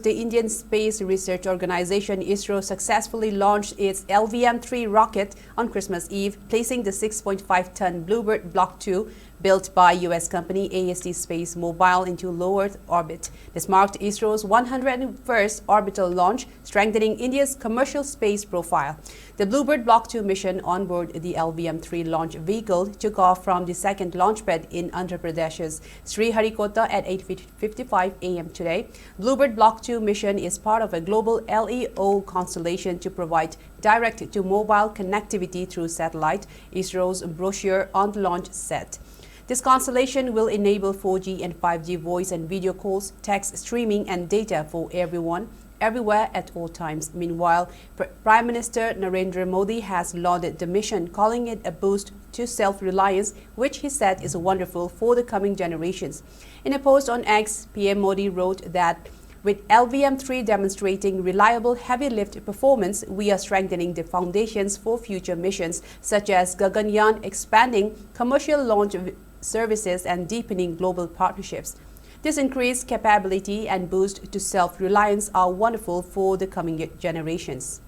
The Indian Space Research Organization ISRO successfully launched its LVM-3 rocket on Christmas Eve, placing the 6.5-ton Bluebird Block 2 built by U.S. company AST Space Mobile into low Earth orbit. This marked ISRO's 101st orbital launch, strengthening India's commercial space profile. The Bluebird Block 2 mission on board the LVM-3 launch vehicle took off from the second launch pad in Andhra Pradesh's Sriharikota at 8:55 a.m. today. Bluebird Block 2 mission is part of a global LEO constellation to provide direct-to-mobile connectivity through satellite, ISRO's brochure on the launch said. This constellation will enable 4G and 5G voice and video calls, text streaming and data for everyone, everywhere at all times. Meanwhile, Prime Minister Narendra Modi has lauded the mission, calling it a boost to self-reliance, which he said is wonderful for the coming generations. In a post on X, PM Modi wrote that with LVM-3 demonstrating reliable heavy lift performance, we are strengthening the foundations for future missions such as Gaganyaan, expanding commercial launch services and deepening global partnerships. This increased capability and boost to self-reliance are wonderful for the coming generations.